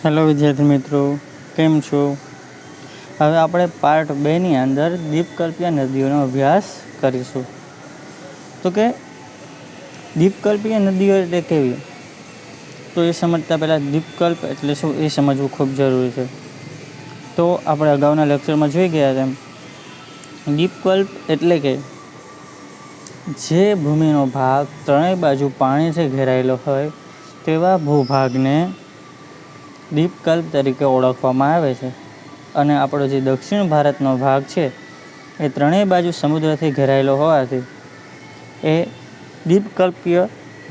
Hello વિદ્યાર્થી મિત્રો, કેમ છો? હવે આપણે પાર્ટ 2ની અંદર દ્વીપકલ્પીય નદીઓનો અભ્યાસ કરીશું. તો કે દ્વીપકલ્પીય નદીઓ એટલે કેવી, તો એ સમજતા પહેલાં દ્વીપકલ્પ એટલે શું એ સમજવું ખૂબ જરૂરી છે. તો આપણે અગાઉના લેક્ચરમાં જોઈ ગયા તેમ દ્વીપકલ્પ એટલે કે જે ભૂમિનો ભાગ ત્રણેય બાજુ પાણીથી ઘેરાયેલો હોય તેવા ભૂભાગને દ્વીપકલ્પ તરીકે ઓળખવામાં આવે છે. અને આપણો જે દક્ષિણ ભારતનો ભાગ છે એ ત્રણેય બાજુ સમુદ્રથી ઘેરાયેલો હોવાથી એ દ્વીપકલ્પીય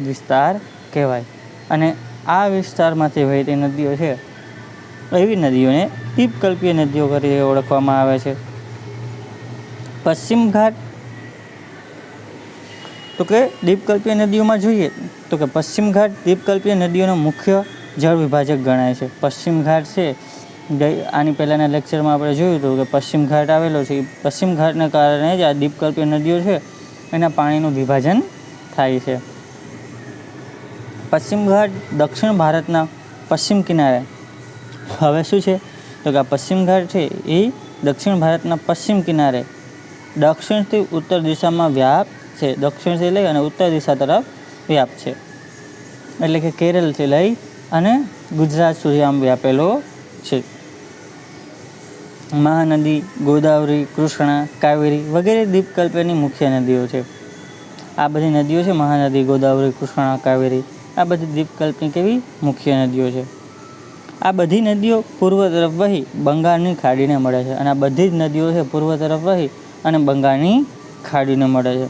વિસ્તાર કહેવાય. અને આ વિસ્તારમાંથી વહેતી નદીઓ છે એવી નદીઓને દ્વીપકલ્પીય નદીઓ તરીકે ઓળખવામાં આવે છે. પશ્ચિમ ઘાટ, તો કે દ્વીપકલ્પીય નદીઓમાં જોઈએ તો કે પશ્ચિમ ઘાટ દ્વીપકલ્પીય નદીઓનો મુખ્ય જળ વિભાજક ગણાય છે. પશ્ચિમ ઘાટ છે, આની પહેલાંના લેક્ચરમાં આપણે જોયું હતું કે પશ્ચિમ ઘાટ આવેલો છે. પશ્ચિમ ઘાટને કારણે જ આ દ્વીપકલ્પીય નદીઓ છે એના પાણીનું વિભાજન થાય છે. પશ્ચિમ ઘાટ દક્ષિણ ભારતના પશ્ચિમ કિનારે, હવે શું છે તો કે આ પશ્ચિમ ઘાટ છે એ દક્ષિણ ભારતના પશ્ચિમ કિનારે દક્ષિણથી ઉત્તર દિશામાં વ્યાપ છે. દક્ષિણથી લઈ અને ઉત્તર દિશા તરફ વ્યાપ છે, એટલે કે કેરળથી લઈ અને ગુજરાત સુધી આમ વ્યાપેલો છે. મહાનદી, ગોદાવરી, કૃષ્ણા, કાવેરી વગેરે દ્વીપકલ્પની મુખ્ય નદીઓ છે. આ બધી નદીઓ છે, મહાનદી, ગોદાવરી, કૃષ્ણા, કાવેરી, આ બધી દ્વીપકલ્પની કેવી મુખ્ય નદીઓ છે. આ બધી નદીઓ પૂર્વ તરફ વહી બંગાળની ખાડીને મળે છે. અને આ બધી જ નદીઓ છે પૂર્વ તરફ વહી અને બંગાળની ખાડીને મળે છે.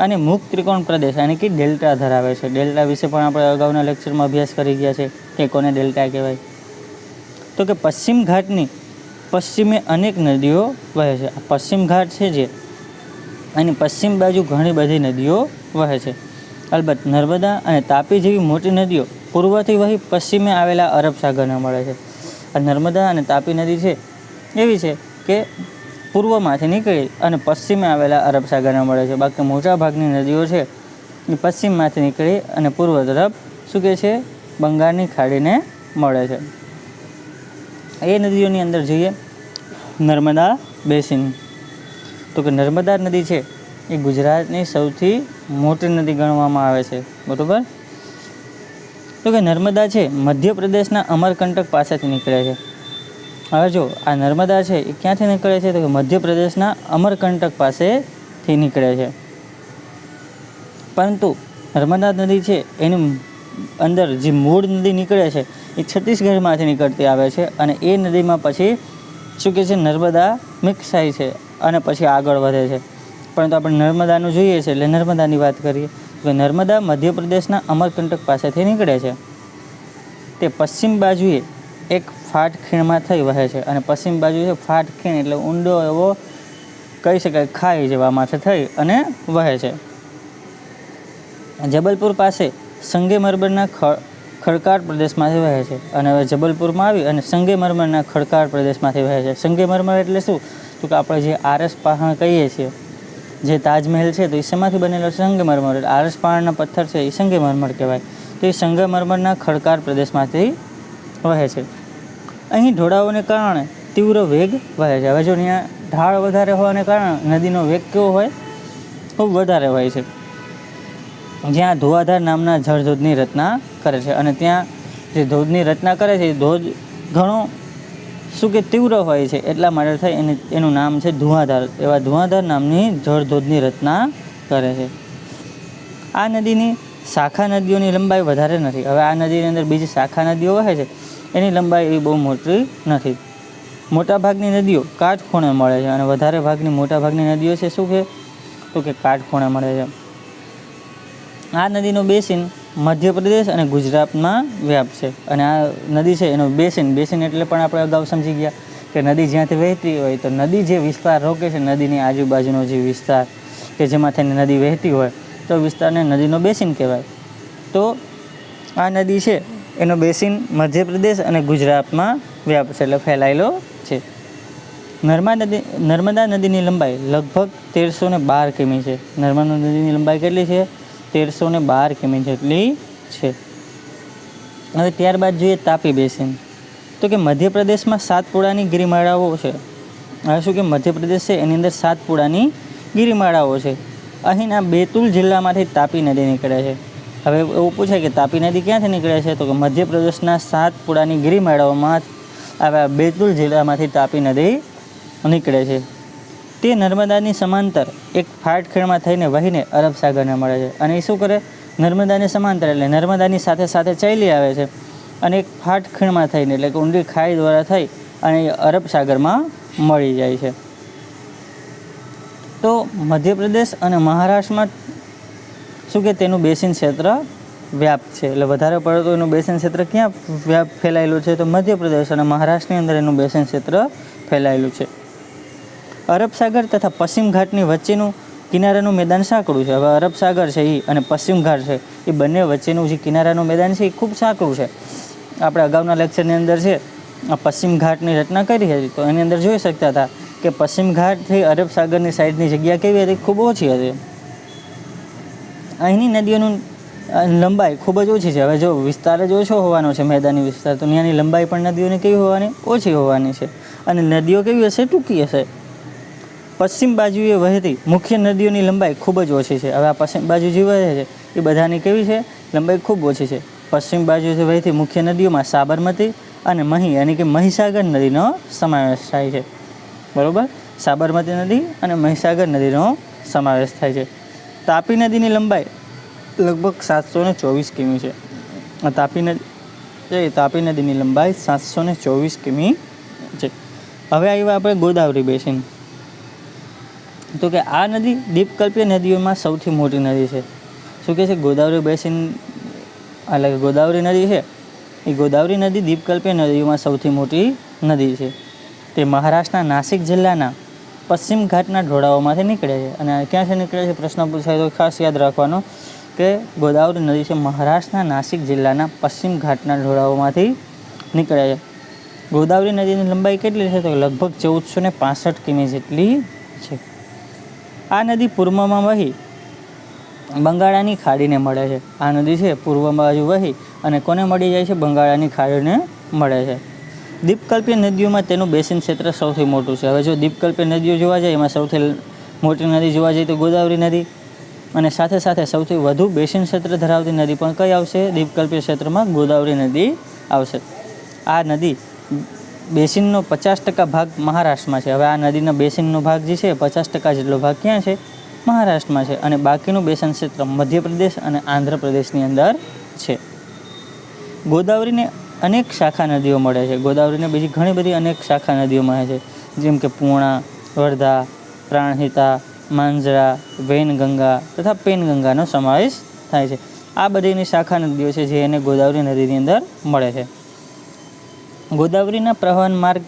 અને મુક્ત ત્રિકોણ પ્રદેશ એટલે કે ડેલ્ટા ધરાવે છે. ડેલ્ટા વિશે પણ આપણે અગાઉના લેક્ચરમાં અભ્યાસ કરી ગયા છે કે કોને ડેલ્ટા કહેવાય. તો કે પશ્ચિમ ઘાટની પશ્ચિમે અનેક નદીઓ વહે છે. આ પશ્ચિમ ઘાટ છે જે એની પશ્ચિમ બાજુ ઘણી બધી નદીઓ વહે છે. અલબત્ત નર્મદા અને તાપી જેવી મોટી નદીઓ પૂર્વથી વહી પશ્ચિમે આવેલા અરબ સાગરને મળે છે. આ નર્મદા અને તાપી નદી છે એવી છે કે પૂર્વમાંથી નીકળી અને પશ્ચિમે આવેલા અરબ સાગરને મળે છે. બાકી મોટાભાગની નદીઓ છે એ પશ્ચિમમાંથી નીકળી અને પૂર્વ તરફ શું કહે છે, બંગાળની ખાડીને મળે છે. એ નદીઓની અંદર જોઈએ નર્મદા બેસિન. તો કે નર્મદા નદી છે એ ગુજરાતની સૌથી મોટી નદી ગણવામાં આવે છે, બરાબર. તો કે નર્મદા છે મધ્યપ્રદેશના અમરકંટક પાસેથી નીકળે છે. હવે જો આ નર્મદા છે એ ક્યાંથી નીકળે છે તો કે મધ્યપ્રદેશના અમરકંટક પાસેથી નીકળે છે. પરંતુ નર્મદા નદી છે એની અંદર જે મૂળ નદી નીકળે છે એ છત્તીસગઢમાંથી નીકળતી આવે છે. અને એ નદીમાં પછી શું કહે છે, નર્મદા મિક્સ થાય છે અને પછી આગળ વધે છે. પરંતુ આપણે નર્મદાનું જોઈએ છે એટલે નર્મદાની વાત કરીએ તો નર્મદા મધ્યપ્રદેશના અમરકંટક પાસેથી નીકળે છે. તે પશ્ચિમ બાજુએ એક ફાટ ખીણમાં થઈ વહે છે. અને પશ્ચિમ બાજુ છે ફાટ ખીણ એટલે ઊંડો એવો કહી શકાય ખાઈ જેવામાંથી થઈ અને વહે છે. જબલપુર પાસે સંગેમરમરના ખડકાળ પ્રદેશમાંથી વહે છે. અને હવે જબલપુરમાં આવી અને સંગેમરમરના ખડકાળ પ્રદેશમાંથી વહે છે. સંગેમરમર એટલે શું તો કે આપણે જે આરસ પહાણ કહીએ છીએ, જે તાજમહેલ છે તો એ શેમાંથી બનેલો છે, સંગેમરમર. એટલે આરસ પહાણના પથ્થર છે એ સંગેમરમર કહેવાય. તો એ સંગેમરમરના ખડકાળ પ્રદેશમાંથી વહે છે. અહીં ઢોળાવોને કારણે તીવ્ર વેગ વહે છે. હવે જો ત્યાં ઢાળ વધારે હોવાને કારણે નદીનો વેગ કેવો હોય, ખૂબ વધારે હોય છે. જ્યાં ધોવાધાર નામના જળધોધની રચના કરે છે. અને ત્યાં જે ધોધની રચના કરે છે એ ધોધ ઘણો શું કે તીવ્ર હોય છે, એટલા માટે થઈ એનું નામ છે ધુઆધાર. એવા ધુઆધાર નામની જળધોધની રચના કરે છે. આ નદીની શાખા નદીઓની લંબાઈ વધારે નથી. હવે આ નદીની અંદર બીજી શાખા નદીઓ વહે છે એની લંબાઈ એવી બહુ મોટી નથી. મોટાભાગની નદીઓ કાટખૂણે મળે છે. અને વધારે ભાગની મોટાભાગની નદીઓ છે શું કે તો કે કાટખૂણે મળે છે. આ નદીનો બેસિન મધ્યપ્રદેશ અને ગુજરાતમાં વ્યાપ છે. અને આ નદી છે એનો બેસિન એટલે પણ આપણે અગાઉ સમજી ગયા કે નદી જ્યાંથી વહેતી હોય તો નદી જે વિસ્તાર રોકે છે, નદીની આજુબાજુનો જે વિસ્તાર કે જેમાંથી નદી વહેતી હોય તો વિસ્તારને નદીનો બેસિન કહેવાય. તો આ નદી છે એનો બેસિન મધ્યપ્રદેશ અને ગુજરાતમાં વ્યાપ છે, એટલે ફેલાયેલો છે. નર્મદા નદીની લંબાઈ લગભગ 1312 કિમી છે. નર્મદા નદીની લંબાઈ કેટલી છે, 1312 કિમી જેટલી છે. હવે ત્યારબાદ જોઈએ તાપી બેસિન. તો કે મધ્યપ્રદેશમાં સાતપુડાની ગિરિમાળાઓ છે. હવે શું કે મધ્યપ્રદેશ છે એની અંદર સાતપુડાની ગિરિમાળાઓ છે. અહીંના બેતુલ જિલ્લામાંથી તાપી નદી નીકળે છે. હવે એવું પૂછે કે તાપી નદી ક્યાંથી નીકળે છે, તો કે મધ્યપ્રદેશના સાતપુડાની ગિરિમાળાઓમાં આવા બેતુલ જિલ્લામાંથી તાપી નદી નીકળે છે. તે નર્મદાની સમાંતર એક ફાટખેણમાં થઈને વહીને અરબ સાગરને મળે છે. અને એ શું કરે, નર્મદાની સમાંતર એટલે નર્મદાની સાથે સાથે ચાલી આવે છે અને એક ફાટખેણમાં થઈને એટલે કે ઊંડી ખાઈ દ્વારા થઈ અને અરબ સાગરમાં મળી જાય છે. તો મધ્યપ્રદેશ અને મહારાષ્ટ્રમાં શું કે તેનું બેસિન ક્ષેત્ર વ્યાપ્ત છે. એટલે વધારે પડતું એનું બેસિન ક્ષેત્ર ક્યાં ફેલાયેલું છે, તો મધ્યપ્રદેશ અને મહારાષ્ટ્રની અંદર એનું બેસિન ક્ષેત્ર ફેલાયેલું છે. અરબ સાગર તથા પશ્ચિમ ઘાટની વચ્ચેનું કિનારાનું મેદાન સાંકડું છે. હવે અરબ સાગર છે એ અને પશ્ચિમ ઘાટ છે એ બંને વચ્ચેનું જે કિનારાનું મેદાન છે એ ખૂબ સાંકડું છે. આપણે અગાઉના લેક્ચરની અંદર છે આ પશ્ચિમ ઘાટની રચના કરી હતી, તો એની અંદર જોઈ શકતા હતા કે પશ્ચિમ ઘાટથી અરબ સાગરની સાઈડની જગ્યા કેવી હતી, ખૂબ ઓછી હતી. અહીંની નદીઓનું લંબાઈ ખૂબ જ ઓછી છે. હવે જો વિસ્તાર જ ઓછો હોવાનો છે, મેદાની વિસ્તાર, તો ત્યાંની લંબાઈ પણ નદીઓની કેવી હોવાની, ઓછી હોવાની છે. અને નદીઓ કેવી હશે, ટૂંકી હશે. પશ્ચિમ બાજુએ વહેતી મુખ્ય નદીઓની લંબાઈ ખૂબ જ ઓછી છે. હવે આ પશ્ચિમ બાજુ જે વહે છે એ બધાની કેવી છે, લંબાઈ ખૂબ ઓછી છે. પશ્ચિમ બાજુથી વહેતી મુખ્ય નદીઓમાં સાબરમતી અને મહી યાની કે મહીસાગર નદીનો સમાવેશ થાય છે. બરાબર, સાબરમતી નદી અને મહીસાગર નદીનો સમાવેશ થાય છે. તાપી નદીની લંબાઈ લગભગ 724 કિમી છે. તાપી નદીની લંબાઈ 724 કિમી છે. હવે આવ્યા આપણે ગોદાવરી બેસિન. તો કે આ નદી દ્વીપકલ્પીય નદીઓમાં સૌથી મોટી નદી છે. શું કહે છે, ગોદાવરી બેસિન એટલે કે ગોદાવરી નદી છે એ ગોદાવરી નદી દ્વીપકલ્પીય નદીઓમાં સૌથી મોટી નદી છે. તે મહારાષ્ટ્રના નાસિક જિલ્લાના પશ્ચિમ ઘાટના ઢોળાવોમાંથી નીકળે છે. અને ક્યાંથી નીકળે છે, પ્રશ્ન પૂછાય તો ખાસ યાદ રાખવાનો કે ગોદાવરી નદી છે મહારાષ્ટ્રના નાસિક જિલ્લાના પશ્ચિમ ઘાટના ઢોળાવોમાંથી નીકળે છે. ગોદાવરી નદીની લંબાઈ કેટલી છે, તો લગભગ 1465 કિમી જેટલી છે. આ નદી પૂર્વમાં વહી બંગાળાની ખાડીને મળે છે. આ નદી છે પૂર્વ બાજુ વહી અને કોને મળી જાય છે, બંગાળાની ખાડીને મળે છે. દ્વીપકલ્પીય નદીઓમાં તેનું બેસિન ક્ષેત્ર સૌથી મોટું છે. હવે જો દ્વીપકલ્પીય નદીઓ જોવા જાય એમાં સૌથી મોટી નદી જોવા જાય તો ગોદાવરી નદી, અને સાથે સાથે સૌથી વધુ બેસિન ક્ષેત્ર ધરાવતી નદી પણ કઈ આવશે, દ્વીપકલ્પીય ક્ષેત્રમાં ગોદાવરી નદી આવશે. આ નદી બેસિનનો 50% ભાગ મહારાષ્ટ્રમાં છે. હવે આ નદીના બેસિનનો ભાગ જે છે 50% જેટલો ભાગ ક્યાં છે, મહારાષ્ટ્રમાં છે. અને બાકીનું બેસિન ક્ષેત્ર મધ્યપ્રદેશ અને આંધ્રપ્રદેશની અંદર છે. ગોદાવરીને અનેક શાખા નદીઓ મળે છે. ગોદાવરીને બીજી ઘણી બધી અનેક શાખા નદીઓ મળે છે, જેમ કે પૂર્ણા, વર્ધા, પ્રાણહિતા, માંજરા, વૈનગંગા તથા પેનગંગાનો સમાવેશ થાય છે. આ બધીની શાખા નદીઓ છે જે એને ગોદાવરી નદીની અંદર મળે છે. ગોદાવરીના પ્રવાહન માર્ગ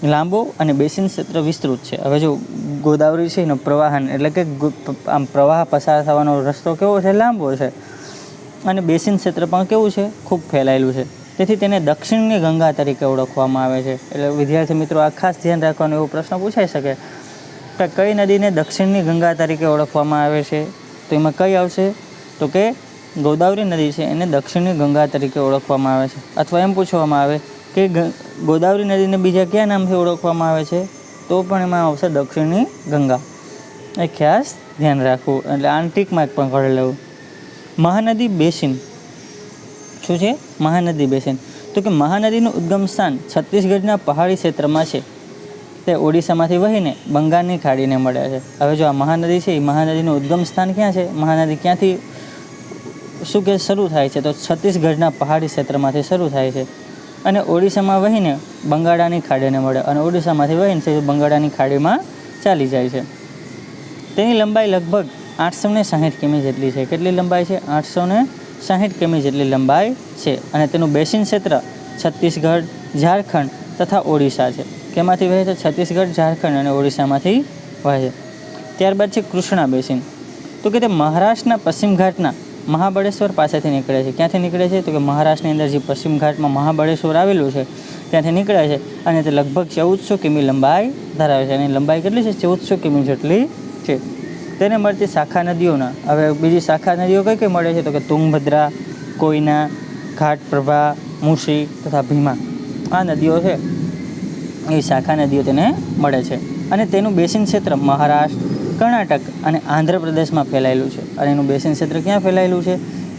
લાંબો અને બેસિન ક્ષેત્ર વિસ્તૃત છે. હવે જો ગોદાવરી છે એનો પ્રવાહન એટલે કે આમ પ્રવાહ પસાર થવાનો રસ્તો કેવો છે, લાંબો છે, અને બેસિન ક્ષેત્ર પણ કેવું છે, ખૂબ ફેલાયેલું છે. તેથી તેને દક્ષિણની ગંગા તરીકે ઓળખવામાં આવે છે. એટલે વિદ્યાર્થી મિત્રો આ ખાસ ધ્યાન રાખવાનો એવો પ્રશ્ન પૂછાઈ શકે કે કઈ નદીને દક્ષિણની ગંગા તરીકે ઓળખવામાં આવે છે, તો એમાં કઈ આવશે, તો કે ગોદાવરી નદી છે એને દક્ષિણની ગંગા તરીકે ઓળખવામાં આવે છે. અથવા એમ પૂછવામાં આવે કે ગોદાવરી નદીને બીજા કયા નામથી ઓળખવામાં આવે છે, તો પણ એમાં આવશે દક્ષિણની ગંગા. એ ખાસ ધ્યાન રાખવું, એટલે આને ટીક માર્ક પણ કરી લેવું. મહાનદી બેસિન શું છે, મહાનદી બેસિન. તો કે મહાનદીનું ઉદ્ગમ સ્થાન છત્તીસગઢના પહાડી ક્ષેત્રમાં છે. તે ઓડિશામાંથી વહીને બંગાળની ખાડીને મળે છે. હવે જો આ મહાનદી છે એ મહાનદીનું ઉદ્ગમ સ્થાન ક્યાં છે, મહાનદી ક્યાંથી શું કે શરૂ થાય છે, તો છત્તીસગઢના પહાડી ક્ષેત્રમાંથી શરૂ થાય છે અને ઓડિશામાં વહીને બંગાળાની ખાડીને મળે અને ઓડિશામાંથી વહીને સીધું બંગાળાની ખાડીમાં ચાલી જાય છે. તેની લંબાઈ લગભગ 860 કિમી જેટલી છે. કેટલી લંબાઈ છે, 860 કિમી જેટલી લંબાઈ છે. અને તેનું બેસિન ક્ષેત્ર છત્તીસગઢ, ઝારખંડ તથા ઓડિશા છે. કેમાંથી વહે છે, છત્તીસગઢ, ઝારખંડ અને ઓડિશામાંથી વહે છે. ત્યારબાદ છે કૃષ્ણા બેસિન. તો કે તે મહારાષ્ટ્રના પશ્ચિમ ઘાટના મહાબળેશ્વર પાસેથી નીકળે છે. ક્યાંથી નીકળે છે, તો કે મહારાષ્ટ્રની અંદર જે પશ્ચિમ ઘાટમાં મહાબળેશ્વર આવેલું છે ત્યાંથી નીકળે છે અને તે લગભગ 1400 કિમી લંબાઈ ધરાવે છે. એની લંબાઈ કેટલી છે, 1400 કિમી જેટલી છે. તેને મળતી શાખા નદીઓના હવે બીજી શાખા નદીઓ કઈ કઈ મળે છે, તો કે તુંગભદ્રા, કોયના, ઘાટપ્રભા, મુસી તથા ભીમા. આ નદીઓ છે એ શાખા નદીઓ તેને મળે છે. અને તેનું બેસિન ક્ષેત્ર મહારાષ્ટ્ર, કર્ણાટક અને આંધ્રપ્રદેશમાં ફેલાયેલું છે. અને એનું બેસિન ક્ષેત્ર ક્યાં ફેલાયેલું છે?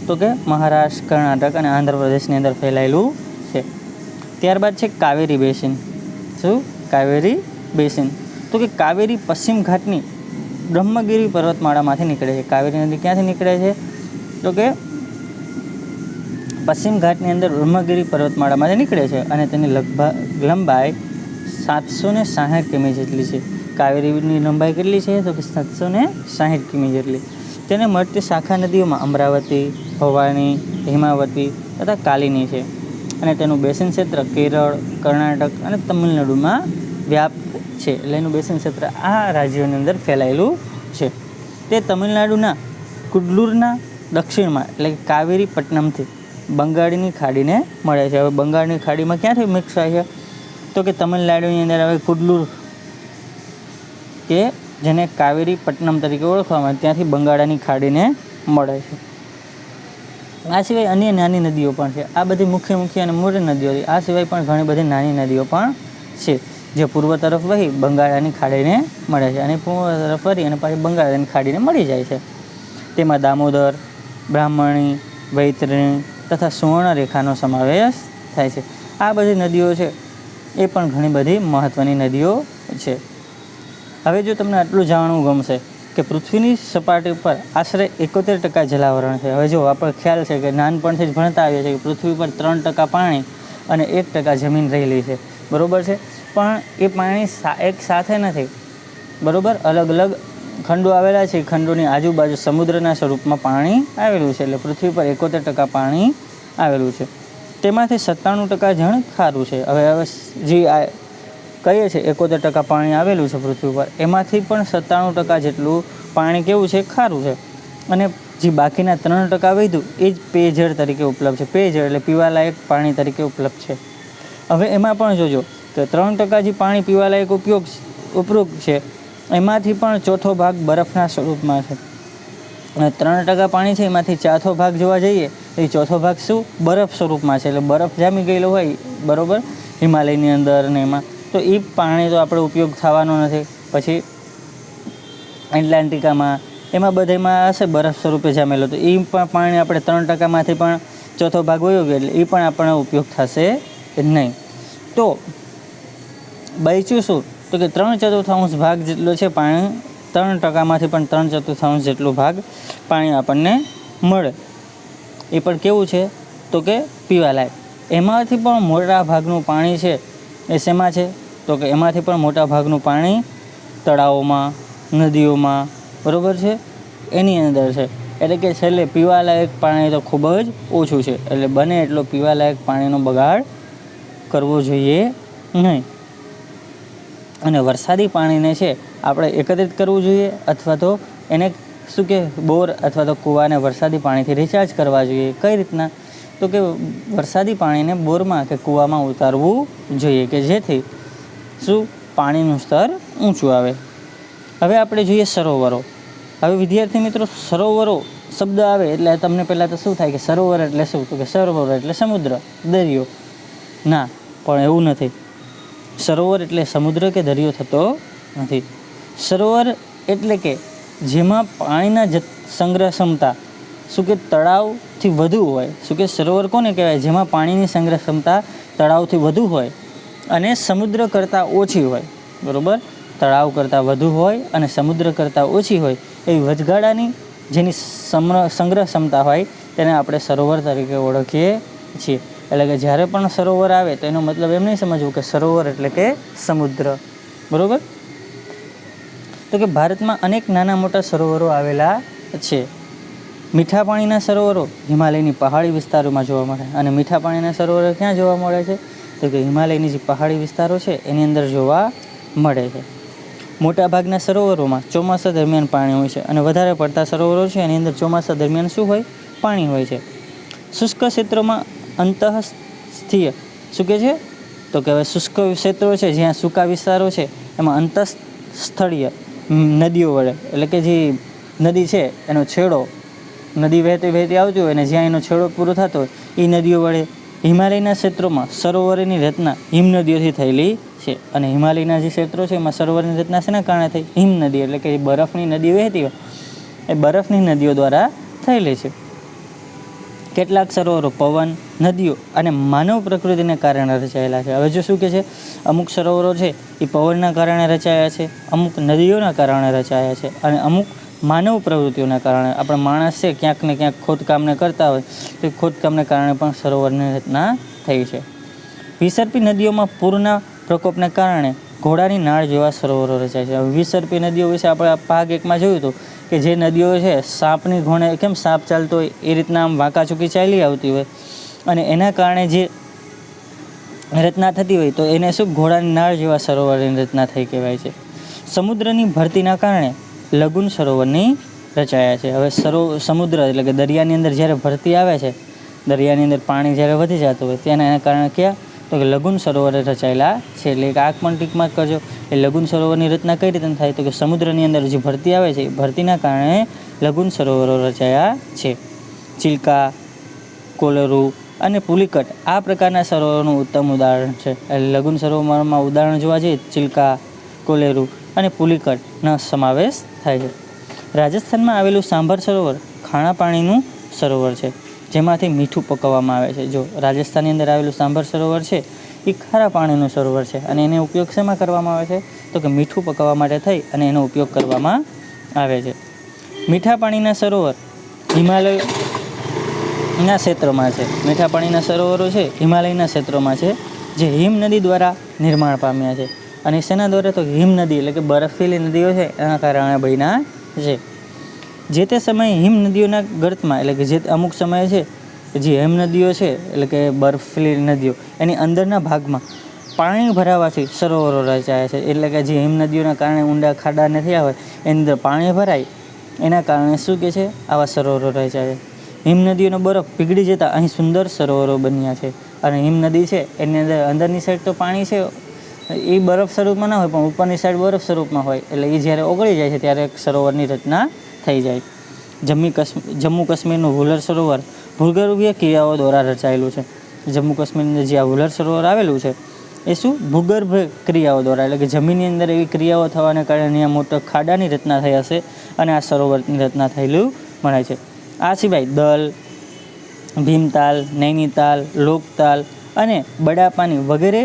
તો કે મહારાષ્ટ્ર, કર્ણાટક અને આંધ્રપ્રદેશની અંદર ફેલાયેલું છે. ત્યારબાદ છે કાવેરી બેસિન. શું? કાવેરી બેસિન. તો કે કાવેરી પશ્ચિમ ઘાટની બ્રહ્મગીરી પર્વતમાળામાંથી નીકળે છે. કાવેરી નદી ક્યાંથી નીકળે છે? તો કે પશ્ચિમ ઘાટની અંદર બ્રહ્મગીરી પર્વતમાળામાંથી નીકળે છે અને તેની લગભગ લંબાઈ 760 કિમી જેટલી છે. કાવેરીની લંબાઈ કેટલી છે? તો કે 760 કિમી જેટલી. તેને મળતી શાખા નદીઓમાં અમરાવતી, ભવાની, હિમાવતી તથા કાલિની છે. અને તેનું બેસિન ક્ષેત્ર કેરળ, કર્ણાટક અને તમિલનાડુમાં વ્યાપ્ત છે. એટલે એનું બેસિન ક્ષેત્ર આ રાજ્યોની અંદર ફેલાયેલું છે. તે તમિલનાડુના કુડ્લુરના દક્ષિણમાં એટલે કે કાવેરી પટ્ટનમથી બંગાળની ખાડીને મળે છે. હવે બંગાળની ખાડીમાં ક્યાંથી મિક્સ થાય છે? તો કે તમિલનાડુની અંદર હવે કુડલુર કે જેને કાવેરી પટ્ટનમ તરીકે ઓળખવામાં આવે ત્યાંથી બંગાળની ખાડીને મળે છે. આ સિવાય અન્ય નાની નદીઓ પણ છે. આ બધી મુખ્ય અને મોટી નદીઓ છે. આ સિવાય પણ ઘણી બધી નાની નદીઓ પણ છે જે પૂર્વ તરફ વહી બંગાળની ખાડીને મળે છે અને પૂર્વ તરફ ફરી અને પાછી બંગાળની ખાડીને મળી જાય છે. તેમાં દામોદર, બ્રાહ્મણી, વૈતરણી તથા સુવર્ણરેખાનો સમાવેશ થાય છે. આ બધી નદીઓ છે એ પણ ઘણી બધી મહત્ત્વની નદીઓ છે. હવે જો તમને આટલું જાણવું ગમશે કે પૃથ્વીની સપાટી પર આશરે 71% જલાવરણ છે. હવે જો આપણે ખ્યાલ છે કે નાનપણથી જ ભણતા આવીએ છીએ કે પૃથ્વી પર 3% પાણી અને 1% જમીન રહેલી છે. બરાબર છે. પણ એ પાણી એક સાથે નથી. બરાબર, અલગ અલગ ખંડો આવેલા છે. ખંડોની આજુબાજુ સમુદ્રના સ્વરૂપમાં પાણી આવેલું છે. એટલે પૃથ્વી પર 71% પાણી આવેલું છે. તેમાંથી 97% જણ ખારું છે. હવે જે કહીએ છીએ 71% પાણી આવેલું છે પૃથ્વી પર, એમાંથી પણ 97% જેટલું પાણી કેવું છે? ખારું છે. અને જે બાકીના 3% વધ્યું એ જ પેયજળ તરીકે ઉપલબ્ધ છે. પેયજળ એટલે પીવાલાયક પાણી તરીકે ઉપલબ્ધ છે. હવે એમાં પણ જોજો કે 3% જે પાણી પીવાલાયક ઉપયુક્ત છે એમાંથી પણ ચોથો ભાગ બરફના સ્વરૂપમાં છે. અને 3% પાણી છે એમાંથી ચોથો ભાગ જોવા જઈએ તો એ ચોથો ભાગ શું? બરફ સ્વરૂપમાં છે. એટલે બરફ જામી ગયેલો હોય, બરાબર, હિમાલયની અંદર ને એમાં, તો એ પાણી તો આપણે ઉપયોગ થવાનો નથી. પછી એટલાન્ટિકામાં એમાં બધામાં હશે બરફ સ્વરૂપે જામેલો, તો એ પણ પાણી આપણે 3%માંથી પણ ચોથો ભાગ વયો ગયો એટલે એ પણ આપણને ઉપયોગ થશે નહીં. તો બચ્યું શું? તો કે 3/4 ભાગ જેટલો છે પાણી, 3%માંથી પણ 3/4 જેટલો ભાગ પાણી આપણને મળે. એ પણ કેવું છે? તો કે પીવાલાયક. એમાંથી પણ મોટા ભાગનું પાણી છે એ શેમાં છે? તો કે એમાંથી પણ મોટા ભાગનું પાણી તળાવોમાં, નદીઓમાં, બરાબર છે, એની અંદર છે. એટલે કે છેલ્લે પીવાલાયક પાણી તો ખૂબ જ ઓછું છે. એટલે બને એટલો પીવાલાયક પાણીનો બગાડ કરવો જોઈએ નહીં. અને વરસાદી પાણીને છે આપણે એકત્રિત કરવું જોઈએ અથવા તો એને શું કે બોર અથવા તો કૂવાને વરસાદી પાણીથી રિચાર્જ કરવા જોઈએ. કઈ રીતના? તો કે વરસાદી પાણીને બોરમાં કે કૂવામાં ઉતારવું જોઈએ કે જેથી શું? પાણીનું સ્તર ઊંચું આવે. હવે આપણે જોઈએ સરોવરો. હવે વિદ્યાર્થી મિત્રો, સરોવરો શબ્દ આવે એટલે તમને પહેલાં તો શું થાય કે સરોવર એટલે શું? તો કે સરોવર એટલે સમુદ્ર, દરિયો. ના, પણ એવું નથી. સરોવર એટલે સમુદ્ર કે દરિયો થતો નથી. સરોવર એટલે કે જેમાં પાણીના સંગ્રહ ક્ષમતા શું કે તળાવથી વધુ હોય. શું કે સરોવર કોને કહેવાય? જેમાં પાણીની સંગ્રહ ક્ષમતા તળાવથી વધુ હોય અને સમુદ્ર કરતાં ઓછી હોય. બરાબર, તળાવ કરતાં વધુ હોય અને સમુદ્ર કરતાં ઓછી હોય એવી વચગાળાની જેની સંગ્રહ ક્ષમતા હોય તેને આપણે સરોવર તરીકે ઓળખીએ છીએ. એટલે કે જ્યારે પણ સરોવર આવે તો એનો મતલબ એમ નહીં સમજવું કે સરોવર એટલે કે સમુદ્ર. બરાબર. તો કે ભારતમાં અનેક નાના મોટા સરોવરો આવેલા છે. મીઠા પાણીના સરોવરો હિમાલયની પહાડી વિસ્તારોમાં જોવા મળે. અને મીઠા પાણીના સરોવરો ક્યાં જોવા મળે છે? તો કે હિમાલયની જે પહાડી વિસ્તારો છે એની અંદર જોવા મળે છે. મોટાભાગના સરોવરોમાં ચોમાસા દરમિયાન પાણી હોય છે અને વધારે પડતા સરોવરો છે એની અંદર ચોમાસા દરમિયાન શું હોય? પાણી હોય છે. શુષ્ક ક્ષેત્રોમાં અંતઃસ્થીય શું કહે છે? તો કે હવે શુષ્ક ક્ષેત્રો છે જ્યાં સૂકા વિસ્તારો છે એમાં અંતઃસ્થળીય નદીઓ વડે, એટલે કે જે નદી છે એનો છેડો, નદી વહેતી આવતી હોય ને જ્યાં એનો છેડો પૂરો થતો હોય એ નદીઓ વડે હિમાલયના ક્ષેત્રોમાં સરોવરોની રચના હિમનદીઓથી થયેલી છે. અને હિમાલયના જે ક્ષેત્રો છે એમાં સરોવરની રચના શેના કારણે થઈ? હિમનદી, એટલે કે બરફની નદીઓ વહેતી હોય એ બરફની નદીઓ દ્વારા થયેલી છે. કેટલાક સરોવરો પવન, નદીઓ અને માનવ પ્રકૃતિને કારણે રચાયેલા છે. હવે જો શું કે છે, અમુક સરોવરો છે એ પવનના કારણે રચાયા છે, અમુક નદીઓના કારણે રચાયા છે, અને અમુક માનવ પ્રવૃત્તિઓના કારણે. આપણે માણસ છે ક્યાંક ને ક્યાંક ખોદકામને કરતા હોય તો એ ખોદકામને કારણે પણ સરોવરની રચના થઈ છે. વિસર્પી નદીઓમાં પૂરના પ્રકોપને કારણે ઘોડાની નાળ જેવા સરોવરો રચાય છે. હવે વિસર્પી નદીઓ વિશે આપણે ભાગ 1માં જોયું હતું કે જે નદીઓ છે સાપની ઘોણે કેમ સાપ ચાલતો હોય એ રીતના આમ વાંકાચૂકી ચાલી આવતી હોય, અને એના કારણે જે રચના થતી હોય તો એને શું ઘોડાની નાળ જેવા સરોવરની રચના થઈ કહેવાય છે. સમુદ્રની ભરતીના કારણે લઘુન સરોવરની રચાયા છે. હવે સમુદ્ર એટલે કે દરિયાની અંદર જ્યારે ભરતી આવે છે, દરિયાની અંદર પાણી જ્યારે વધી જતું હોય ત્યાં એના કારણે ક્યાં તો કે લઘુન સરોવરે રચાયેલા છે. એટલે એક આંખ પણ ટીકમાં કરજો. એ લઘુન સરોવરની રચના કઈ રીતે થાય તો કે સમુદ્રની અંદર જે ભરતી આવે છે એ ભરતીના કારણે લઘુન સરોવરો રચાયા છે. ચિલ્કા, કોલેરુ અને પુલિકટ આ પ્રકારના સરોવરોનું ઉત્તમ ઉદાહરણ છે. એટલે લઘુન સરોવરમાં ઉદાહરણ જોવા જઈએ ચિલ્કા, કોલેરુ અને પુલિકટનો સમાવેશ થાય છે. રાજસ્થાનમાં આવેલું સાંભર સરોવર ખાણા પાણીનું સરોવર છે, જેમાંથી મીઠું પકવવામાં આવે છે. જો રાજસ્થાનની અંદર આવેલું સાંભર સરોવર છે એ ખારા પાણીનું સરોવર છે, અને એને ઉપયોગ શેમાં કરવામાં આવે છે તો કે મીઠું પકવવા માટે થઈ અને એનો ઉપયોગ કરવામાં આવે છે. મીઠા પાણીના સરોવર હિમાલયના ક્ષેત્રોમાં છે. મીઠા પાણીના સરોવરો છે હિમાલયના ક્ષેત્રોમાં છે, જે હિમ નદી દ્વારા નિર્માણ પામ્યા છે. અને શેના દ્વારા તો હિમ નદી એટલે કે બરફીલી નદીઓ છે એના કારણે બન્યા છે. જે તે સમયે હિમ નદીઓના ગર્તમાં એટલે કે જે અમુક સમયે છે જે હિમ નદીઓ છે એટલે કે બરફીલી નદીઓ એની અંદરના ભાગમાં પાણી ભરાવાથી સરોવરો રચાયા છે. એટલે કે જે હિમ નદીઓના કારણે ઊંડા ખાડા ન થયા હોય એની અંદર પાણી ભરાય એના કારણે શું કે છે આવા સરોવરો રચાય છે. હિમ નદીઓનો બરફ પીગળી જતાં અહીં સુંદર સરોવરો બન્યા છે. અને હિમ નદી છે એની અંદર અંદરની સાઈડ તો પાણી છે એ બરફ સ્વરૂપમાં ના હોય પણ ઉપરની સાઈડ બરફ સ્વરૂપમાં હોય, એટલે એ જ્યારે ઓગળી જાય છે ત્યારે એક સરોવરની રચના થઈ જાય. જમ્મુ કાશ્મીરનું વુલર સરોવર ભૂગર્ભીય ક્રિયાઓ દ્વારા રચાયેલું છે. જમ્મુ કાશ્મીરની અંદર જે આ વુલર સરોવર આવેલું છે એ શું ભૂગર્ભ ક્રિયાઓ દ્વારા એટલે કે જમીનની અંદર એવી ક્રિયાઓ થવાને કારણે અહીંયા મોટા ખાડાની રચના થઈ હશે અને આ સરોવરની રચના થયેલું મળે છે. આ સિવાય દલ, ભીમતાલ, નૈનીતાલ, લોકતાલ અને બડાપાની વગેરે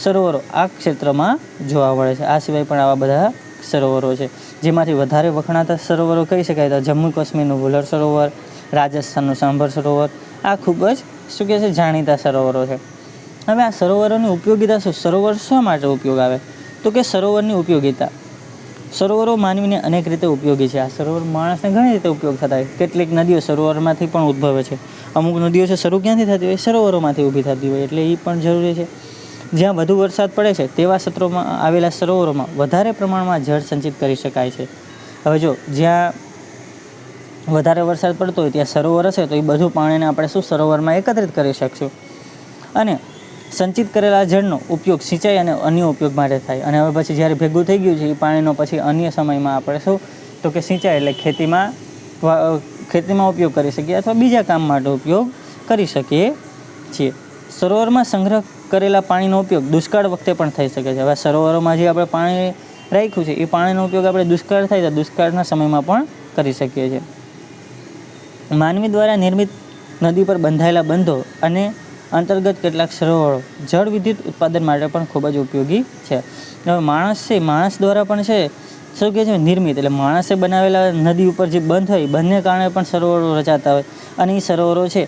સરોવરો આ ક્ષેત્રમાં જોવા મળે છે. આ સિવાય પણ આવા બધા સરોવરો છે, જેમાંથી વધારે વખણાતા સરોવરો કહી શકાય તો જમ્મુ કાશ્મીરનું વુલર સરોવર, રાજસ્થાનનું સાંભર સરોવર આ ખૂબ જ શું કહે છે જાણીતા સરોવરો છે. હવે આ સરોવરોની ઉપયોગિતા શું? સરોવર શા માટે ઉપયોગ આવે તો કે સરોવરની ઉપયોગિતા સરોવરો માનવીને અનેક રીતે ઉપયોગી છે. આ સરોવર માણસને ઘણી રીતે ઉપયોગ થતા હોય. કેટલીક નદીઓ સરોવરમાંથી પણ ઉદ્ભવે છે. અમુક નદીઓ છે શરૂ ક્યાંથી થતી હોય? સરોવરોમાંથી ઊભી થતી હોય, એટલે એ પણ જરૂરી છે. જ્યાં વધુ વરસાદ પડે છે તેવા ક્ષેત્રોમાં આવેલા સરોવરોમાં વધારે પ્રમાણમાં જળ સંચિત કરી શકાય છે. હવે જો જ્યાં વધારે વરસાદ પડતો હોય ત્યાં સરોવર હશે તો એ બધું પાણીને આપણે શું સરોવરમાં એકત્રિત કરી શકશું, અને સંચિત કરેલા જળનો ઉપયોગ સિંચાઈ અને અન્ય ઉપયોગ માટે થાય. અને હવે પછી જ્યારે ભેગું થઈ ગયું છે એ પાણીનો પછી અન્ય સમયમાં આપણે શું તો કે સિંચાઈ એટલે ખેતીમાં ઉપયોગ કરી શકીએ અથવા બીજા કામ માટે ઉપયોગ કરી શકીએ છીએ. સરોવરમાં સંગ્રહ કરેલા પાણીનો ઉપયોગ દુષ્કાળ વખતે પણ થઈ શકે છે. હવે સરોવરોમાં જે આપણે પાણી રાખ્યું છે એ પાણીનો ઉપયોગ આપણે દુષ્કાળ થાય તો દુષ્કાળના સમયમાં પણ કરી શકીએ છીએ. માનવી દ્વારા નિર્મિત નદી પર બંધાયેલા બંધો અને અંતર્ગત કેટલાક સરોવરો જળ વિદ્યુત ઉત્પાદન માટે પણ ખૂબ જ ઉપયોગી છે. હવે માણસ દ્વારા પણ છે શું કહે છે નિર્મિત એટલે માણસે બનાવેલા નદી ઉપર જે બંધ હોય બંધને કારણે પણ સરોવરો રચાતા હોય, અને એ સરોવરો છે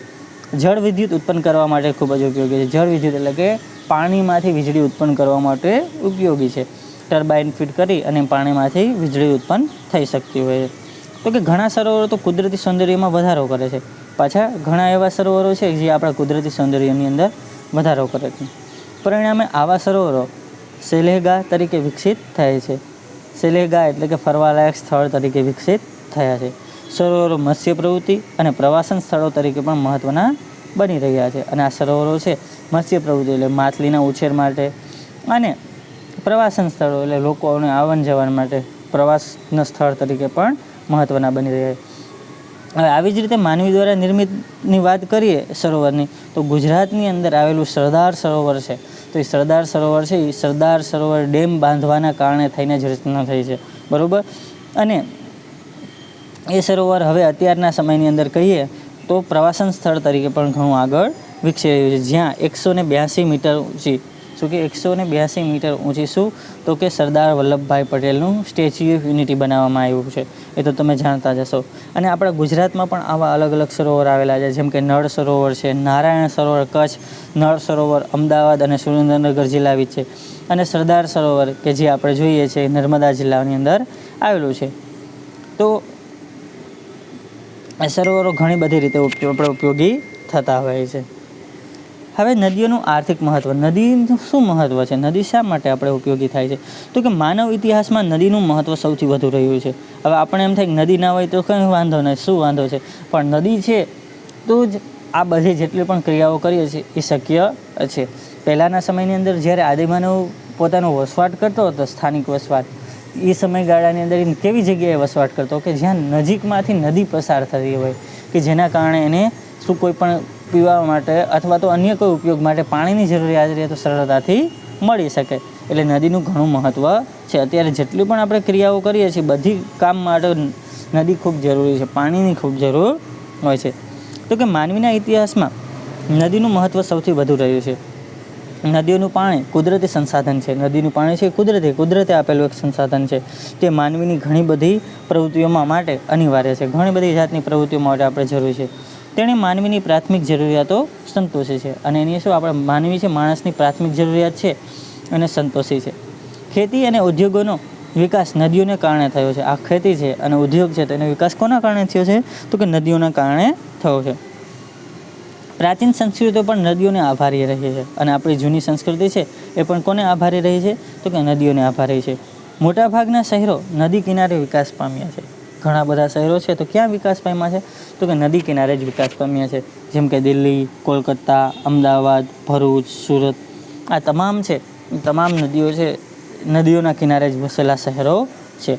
જળ વિદ્યુત ઉત્પન્ન કરવા માટે ખૂબ જ ઉપયોગી છે. જળ વિદ્યુત એટલે કે પાણીમાંથી વીજળી ઉત્પન્ન કરવા માટે ઉપયોગી છે. ટર્બાઇન ફિટ કરી અને પાણીમાંથી વીજળી ઉત્પન્ન થઈ શકતી હોય. તો કે ઘણા સરોવરો તો કુદરતી સૌંદર્યમાં વધારો કરે છે. પાછા ઘણા એવા સરોવરો છે જે આપણા કુદરતી સૌંદર્યની અંદર વધારો કરે છે. પરિણામે આવા સરોવરો શેલેગા તરીકે વિકસિત થાય છે. શેલેગા એટલે કે ફરવાલાયક સ્થળ તરીકે વિકસિત થયા છે. સરોવરો મત્સ્ય પ્રવૃત્તિ અને પ્રવાસન સ્થળો તરીકે પણ મહત્ત્વના બની રહ્યા છે. અને આ સરોવરો છે મત્સ્ય પ્રવૃત્તિ એટલે માછલીના ઉછેર માટે, અને પ્રવાસન સ્થળો એટલે લોકોને આવન જવન માટે પ્રવાસના સ્થળ તરીકે પણ મહત્ત્વના બની રહ્યા છે. હવે આવી જ રીતે માનવી દ્વારા નિર્મિતની વાત કરીએ સરોવરની, તો ગુજરાતની અંદર આવેલું સરદાર સરોવર છે. તો એ સરદાર સરોવર છે એ સરદાર સરોવર ડેમ બાંધવાના કારણે થઈને જ રચના થઈ છે, બરાબર. અને એ સરોવર હવે અત્યારના સમયની અંદર કહીએ તો પ્રવાસન સ્થળ તરીકે પણ ઘણું આગળ વિકસી રહ્યું છે, જ્યાં 182 મીટર ઊંચી, શું કે 182 મીટર ઊંચી શું, તો કે સરદાર વલ્લભભાઈ પટેલનું સ્ટેચ્યુ ઓફ યુનિટી બનાવવામાં આવ્યું છે. એ તો તમે જાણતા જ હશો. અને આપણા ગુજરાતમાં પણ આવા અલગ અલગ સરોવર આવેલા છે, જેમ કે નળ સરોવર છે, નારાયણ સરોવર કચ્છ, નળ સરોવર અમદાવાદ અને સુરેન્દ્રનગર જિલ્લા છે, અને સરદાર સરોવર કે જે આપણે જોઈએ છીએ નર્મદા જિલ્લાની અંદર આવેલું છે. તો એ સરોવરો ઘણી બધી રીતે આપણે ઉપયોગી થતા હોય છે. હવે નદીઓનું આર્થિક મહત્ત્વ, નદીનું શું મહત્ત્વ છે, નદી શા માટે આપણે ઉપયોગી થાય છે, તો કે માનવ ઇતિહાસમાં નદીનું મહત્ત્વ સૌથી વધુ રહ્યું છે. હવે આપણે એમ થાય કે નદી ના હોય તો કંઈ વાંધો નહીં, શું વાંધો છે, પણ નદી છે તો જ આ બધી જેટલી પણ ક્રિયાઓ કરીએ છીએ એ શક્ય છે. પહેલાંના સમયની અંદર જ્યારે આદિમાનવ પોતાનો વસવાટ કરતો હતો, સ્થાનિક વસવાટ, એ સમયગાળાની અંદર એ કેવી જગ્યાએ વસવાટ કરતો કે જ્યાં નજીકમાંથી નદી પસાર થતી હોય, કે જેના કારણે એને શું કોઈ પણ પીવા માટે અથવા તો અન્ય કોઈ ઉપયોગ માટે પાણીની જરૂરિયાત રહે તો સરળતાથી મળી શકે. એટલે નદીનું ઘણું મહત્ત્વ છે. અત્યારે જેટલી પણ આપણે ક્રિયાઓ કરીએ છીએ બધી કામ માટે નદી ખૂબ જરૂરી છે, પાણીની ખૂબ જરૂર હોય છે. તો કે માનવીના ઇતિહાસમાં નદીનું મહત્ત્વ સૌથી વધુ રહ્યું છે. નદીઓનું પાણી કુદરતી સંસાધન છે. નદીનું પાણી છે કુદરતે આપેલું એક સંસાધન છે. તે માનવીની ઘણી બધી પ્રવૃત્તિઓમાં માટે અનિવાર્ય છે. ઘણી બધી જાતની પ્રવૃત્તિઓ માટે આપણે જરૂર છે. તેણે માનવીની પ્રાથમિક જરૂરિયાતો સંતોષી છે. અને એની શું આપણે માનવી છે, માણસની પ્રાથમિક જરૂરિયાત છે અને સંતોષી છે. ખેતી અને ઉદ્યોગોનો વિકાસ નદીઓને કારણે થયો છે. આ ખેતી છે અને ઉદ્યોગ છે તેનો વિકાસ કોના કારણે થયો છે, તો કે નદીઓના કારણે થયો છે. પ્રાચીન સંસ્કૃતિઓ પણ નદીઓને આભારી રહી છે. અને આપણી જૂની સંસ્કૃતિ છે એ પણ કોને આભારી રહી છે, તો કે નદીઓને આભારી છે. મોટાભાગના શહેરો નદી કિનારે વિકાસ પામ્યા છે. ઘણા બધા શહેરો છે તો ક્યાં વિકાસ પામ્યા છે, તો કે નદી કિનારે જ વિકાસ પામ્યા છે. જેમ કે દિલ્હી, કોલકાતા, અમદાવાદ, ભરૂચ, સુરત, આ તમામ છે, તમામ નદીઓ છે, નદીઓના કિનારે જ વસેલા શહેરો છે.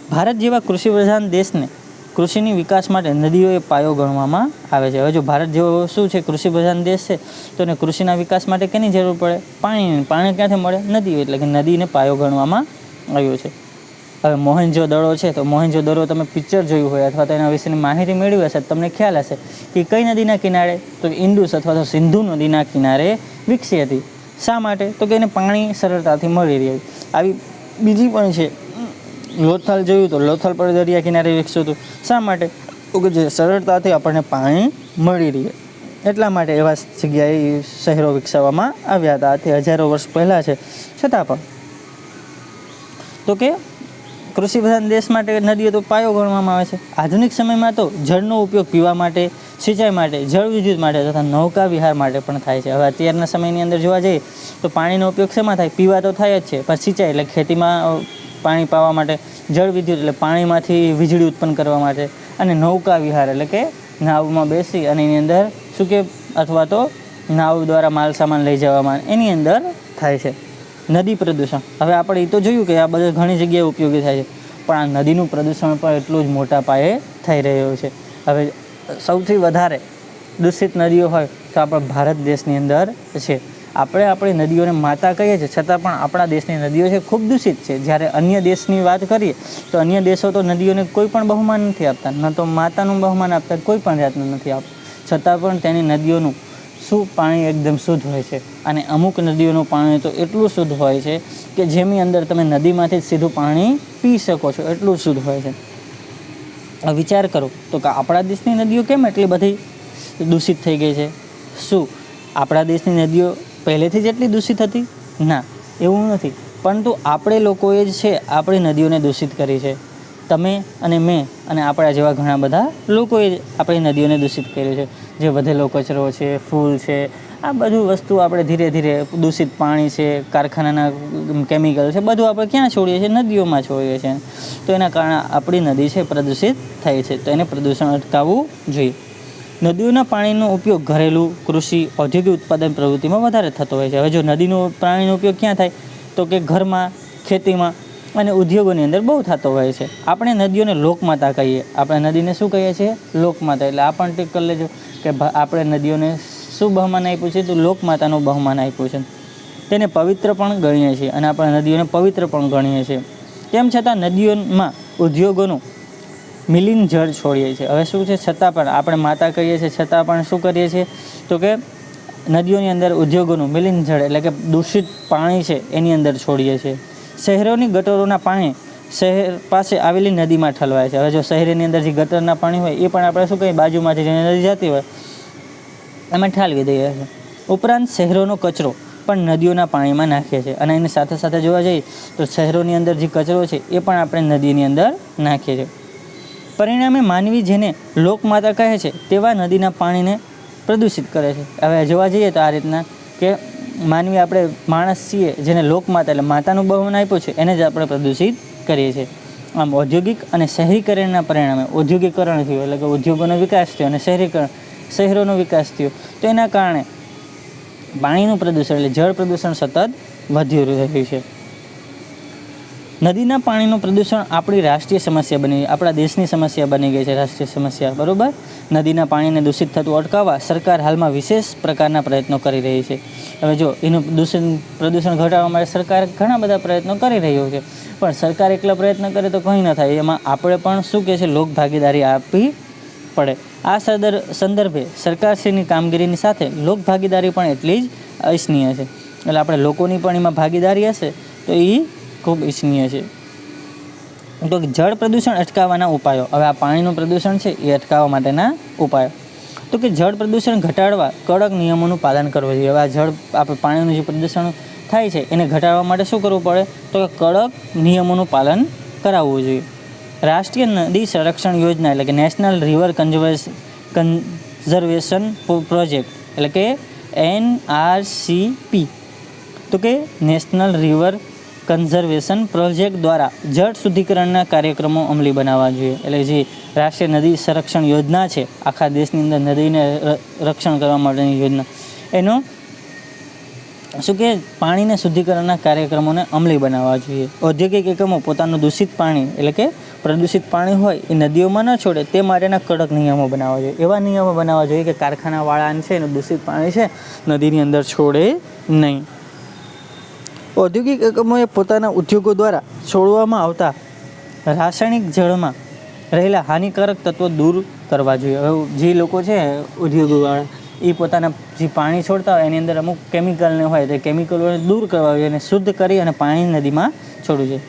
ભારત જેવા કૃષિ પ્રધાન દેશને કૃષિની વિકાસ માટે નદીઓ એ પાયો ગણવામાં આવે છે. હવે જો ભારત જેવો શું છે, કૃષિ પ્રધાન દેશ છે, તો એને કૃષિના વિકાસ માટે કેની જરૂર પડે, પાણીની. પાણી ક્યાંથી મળે, નદીઓ, એટલે કે નદીને પાયો ગણવામાં આવ્યો છે. હવે મોહેન્જો-દડો છે, તો મોહેન્જો-દડો તમે પિક્ચર જોયું હોય અથવા તો એના વિશેની માહિતી મેળવી હશે, તમને ખ્યાલ હશે કે કઈ નદીના કિનારે, તો ઇન્ડસ અથવા તો સિંધુ નદીના કિનારે વિકસી હતી. શા માટે, તો કે એને પાણી સરળતાથી મળી રહ્યું. આવી બીજી પણ છે, લોથલ જોયું તો લોથલ પર દરિયા કિનારે વિકસ્યું હતું. શા માટે, તો કે જે સરળતાથી આપણને પાણી મળી રહે એટલા માટે એવા જગ્યાએ શહેરો વિકસાવવામાં આવ્યા હતા. આથી હજારો વર્ષ પહેલાં છે, છતાં પણ તો કે કૃષિ પ્રધાન દેશ માટે નદીઓ તો પાયો ગણવામાં આવે છે. આધુનિક સમયમાં તો જળનો ઉપયોગ પીવા માટે, સિંચાઈ માટે, જળ વિદ્યુત માટે તથા નૌકા વિહાર માટે પણ થાય છે. હવે અત્યારના સમયની અંદર જોવા જઈએ તો પાણીનો ઉપયોગ શેમાં થાય, પીવા તો થાય જ છે, પણ સિંચાઈ એટલે ખેતીમાં પાણી પાવા માટે, જળ વિદ્યુત એટલે પાણીમાંથી વીજળી ઉત્પન્ન કરવા માટે, અને નૌકા વિહાર એટલે કે નાવમાં બેસી અને એની અંદર શું કે અથવા તો નાવ દ્વારા માલ સામાન લઈ જવામાં એની અંદર થાય છે. નદી પ્રદૂષણ, હવે આપણે એ તો જોયું કે આ બધા ઘણી જગ્યાએ ઉપયોગી થાય છે, પણ આ નદીનું પ્રદૂષણ પણ એટલું જ મોટા પાયે થઈ રહ્યું છે. હવે સૌથી વધારે દૂષિત નદીઓ હોય તો આપણા ભારત દેશની અંદર છે. આપણે આપણી નદીઓને માતા કહીએ છીએ, છતાં પણ આપણા દેશની નદીઓ છે ખૂબ દૂષિત છે. જ્યારે અન્ય દેશની વાત કરીએ તો અન્ય દેશો તો નદીઓને કોઈ પણ બહુમાન નથી આપતા, ન તો માતાનું બહુમાન આપતા, કોઈ પણ જાતનું નથી આપતા, છતાં પણ તેની નદીઓનું શું પાણી એકદમ શુદ્ધ હોય છે. અને અમુક નદીઓનું પાણી તો એટલું શુદ્ધ હોય છે કે જેની અંદર તમે નદીમાંથી જ સીધું પાણી પી શકો છો, એટલું શુદ્ધ હોય છે. વિચાર કરો તો કે આપણા દેશની નદીઓ કેમ એટલી બધી દૂષિત થઈ ગઈ છે. શું આપણા દેશની નદીઓ પહેલેથી જ એટલી દૂષિત હતી? ના, એવું નથી. પરંતુ આપણે લોકોએ જ છે આપણી નદીઓને દૂષિત કરી છે. તમે અને મેં અને આપણા જેવા ઘણા બધા લોકોએ આપણી નદીઓને દૂષિત કર્યું છે. જે વધેલો કચરો છે, ફૂલ છે, આ બધું વસ્તુ આપણે ધીરે ધીરે દૂષિત પાણી છે, કારખાનાના કેમિકલ છે, બધું આપણે ક્યાં છોડીએ છીએ, નદીઓમાં છોડીએ છીએ. તો એના કારણે આપણી નદી છે પ્રદૂષિત થઈ છે. તો એને પ્રદૂષણ અટકાવવું જોઈએ. નદીઓના પાણીનો ઉપયોગ ઘરેલું, કૃષિ, ઔદ્યોગિક ઉત્પાદન પ્રવૃત્તિમાં વધારે થતો હોય છે. હવે જો નદીનું પાણીનો ઉપયોગ ક્યાં થાય, તો કે ઘરમાં, ખેતીમાં અને ઉદ્યોગોની અંદર બહુ થતો હોય છે. આપણે નદીઓને લોકમાતા કહીએ. આપણે નદીને શું કહીએ છીએ? લોકમાતા. એટલે આ પણ ટીક કરી લેજો કે આપણે નદીઓને શું બહુમાન આપ્યું છે? તો લોકમાતાનું બહુમાન આપ્યું છે. તેને પવિત્ર પણ ગણીએ છીએ અને આપણે નદીઓને પવિત્ર પણ ગણીએ છીએ. તેમ છતાં નદીઓમાં ઉદ્યોગોનું મિલિન જળ છોડીએ છીએ. હવે શું છે? છતાં પણ આપણે માતા કહીએ છીએ, છતાં પણ શું કરીએ છીએ? તો કે નદીઓની અંદર ઉદ્યોગોનું મિલિન જળ એટલે કે દૂષિત પાણી છે એની અંદર છોડીએ છીએ. શહેરોની ગટરોના પાણી શહેર પાસે આવેલી નદીમાં ઠલવાય છે. હવે જો શહેરની અંદર જે ગટરના પાણી હોય એ પણ આપણે શું કહીએ? બાજુમાંથી જે નદી જતી હોય એમાં ઠાલવી દઈએ છીએ. ઉપરાંત શહેરોનો કચરો પણ નદીઓના પાણીમાં નાખીએ છીએ. અને એની સાથે સાથે જોવા જઈએ તો શહેરોની અંદર જે કચરો છે એ પણ આપણે નદીની અંદર નાખીએ છીએ. પરિણામે માનવી જેને લોકમાતા કહે છે તેવા નદીના પાણીને પ્રદૂષિત કરે છે. હવે જોવા જઈએ તો આ રીતના કે માનવી આપણે માણસ છીએ જેને લોકમાતા એટલે માતાનું બહુમાન આપ્યું છે એને જ આપણે પ્રદૂષિત કરીએ છીએ. આમ ઔદ્યોગિક અને શહેરીકરણના પરિણામે ઔદ્યોગિકરણ થયું એટલે કે ઉદ્યોગોનો વિકાસ થયો અને શહેરોનો વિકાસ થયો તો એના કારણે પાણીનું પ્રદૂષણ એટલે જળ પ્રદૂષણ સતત વધી રહ્યું છે. નદીના પાણીનું પ્રદૂષણ આપણી રાષ્ટ્રીય સમસ્યા બની આપણા દેશની સમસ્યા બની ગઈ છે. રાષ્ટ્રીય સમસ્યા, બરાબર. નદીના પાણીને દૂષિત થતું અટકાવવા સરકાર હાલમાં વિશેષ પ્રકારના પ્રયત્નો કરી રહી છે. હવે જો એનું પ્રદૂષણ ઘટાડવા માટે સરકાર ઘણા બધા પ્રયત્નો કરી રહ્યો છે, પણ સરકાર એકલા પ્રયત્ન કરે તો કંઈ ન થાય. એમાં આપણે પણ શું કહે છે? લોક ભાગીદારી આપવી પડે. આ સંદર્ભે સરકારશ્રીની કામગીરીની સાથે લોક ભાગીદારી પણ એટલી જ અનિશ્ચનીય છે. એટલે આપણે લોકોની પણ એમાં ભાગીદારી હશે તો એ ખૂબ ઈચ્છનીય છે. તો જળ પ્રદૂષણ અટકાવવાના ઉપાયો. હવે આ પાણીનું પ્રદૂષણ છે એ અટકાવવા માટેના ઉપાયો. તો કે જળ પ્રદૂષણ ઘટાડવા કડક નિયમોનું પાલન કરવું જોઈએ. હવે આ આપણે પાણીનું જે પ્રદૂષણ થાય છે એને ઘટાડવા માટે શું કરવું પડે? તો કે કડક નિયમોનું પાલન કરાવવું જોઈએ. રાષ્ટ્રીય નદી સંરક્ષણ યોજના એટલે કે નેશનલ રિવર કન્ઝર્વેશન પ્રોજેક્ટ એટલે કે NRCP તો કે નેશનલ રિવર કન્ઝર્વેશન પ્રોજેક્ટ દ્વારા જળ શુદ્ધિકરણના કાર્યક્રમો અમલી બનાવવા જોઈએ. એટલે જે રાષ્ટ્રીય નદી સંરક્ષણ યોજના છે આખા દેશની અંદર નદીને રક્ષણ કરવા માટેની યોજના એનો શું કે પાણીને શુદ્ધિકરણના કાર્યક્રમોને અમલી બનાવવા જોઈએ. ઔદ્યોગિક એકમો પોતાનું દૂષિત પાણી એટલે કે પ્રદૂષિત પાણી હોય એ નદીઓમાં ન છોડે તે માટેના કડક નિયમો બનાવવા જોઈએ. એવા નિયમો બનાવવા જોઈએ કે કારખાનાવાળાને છે એનું દૂષિત પાણી છે નદીની અંદર છોડે નહીં. ઔદ્યોગિક એકમોએ પોતાના ઉદ્યોગો દ્વારા છોડવામાં આવતા રાસાયણિક જળમાં રહેલા હાનિકારક તત્વો દૂર કરવા જોઈએ. હવે જે લોકો છે ઉદ્યોગોવાળા એ પોતાના જે પાણી છોડતા હોય એની અંદર અમુક કેમિકલને હોય તો કેમિકલોને દૂર કરવા જોઈએ અને શુદ્ધ કરી અને પાણી નદીમાં છોડવું જોઈએ.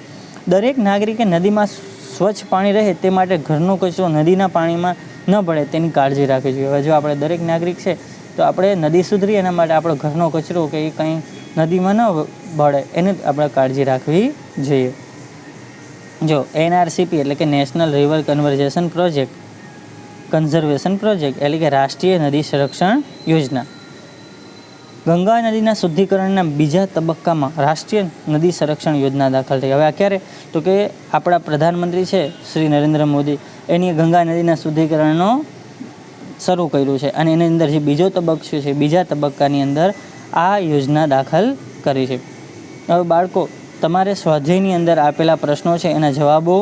દરેક નાગરિકે નદીમાં સ્વચ્છ પાણી રહે તે માટે ઘરનો કચરો નદીના પાણીમાં ન ભળે તેની કાળજી રાખવી જોઈએ. હવે જો આપણે દરેક નાગરિક છે તો આપણે નદી સુધરી એના માટે આપણો ઘરનો કચરો કે એ કંઈ નદીમાં ન ભળે એની આપણે કાળજી રાખવી જોઈએ. જો NRCP એટલે કે નેશનલ રિવર કન્ઝર્વેશન પ્રોજેક્ટ એટલે કે રાષ્ટ્રીય નદી સંરક્ષણ યોજના ગંગા નદીના શુદ્ધિકરણના બીજા તબક્કામાં રાષ્ટ્રીય નદી સંરક્ષણ યોજના દાખલ થઈ. હવે આ ક્યારે? તો કે આપણા પ્રધાનમંત્રી છે શ્રી નરેન્દ્ર મોદી એની ગંગા નદીના શુદ્ધિકરણનો શરૂ કર્યું છે અને એની અંદર જે બીજો તબક્કો છે બીજા તબક્કાની અંદર આ યોજના દાખલ કરી છે. હવે બાળકો તમારે સ્વાધ્યાયની અંદર આપેલા પ્રશ્નો છે એના જવાબો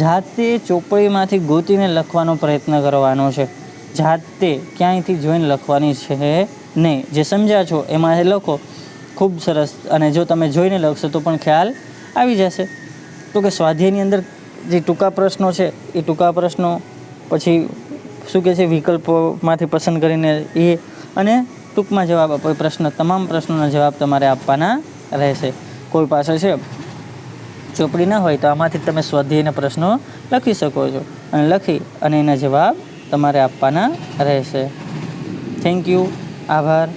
જાતે ચોપડીમાંથી ગોતીને લખવાનો પ્રયત્ન કરવાનો છે. જાતે ક્યાંયથી જોઈને લખવાની છે નહીં. જે સમજ્યા છો એમાંથી લખો, ખૂબ સરસ. અને જો તમે જોઈને લખશો તો પણ ખ્યાલ આવી જશે. તો કે સ્વાધ્યાયની અંદર જે ટૂંકા પ્રશ્નો છે એ ટૂંકા પ્રશ્નો પછી શું કહે છે વિકલ્પોમાંથી પસંદ કરીને એ અને ટૂંકમાં જવાબ આપો. તમામ પ્રશ્નોના જવાબ તમારે આપવાના રહેશે. કોઈ પાસે છે ચોપડી ના હોય તો આમાંથી તમે સ્વાધ્યાયના પ્રશ્નો લખી શકો છો અને લખી અને એના જવાબ તમારે આપવાના રહેશે. Thank you. આભાર.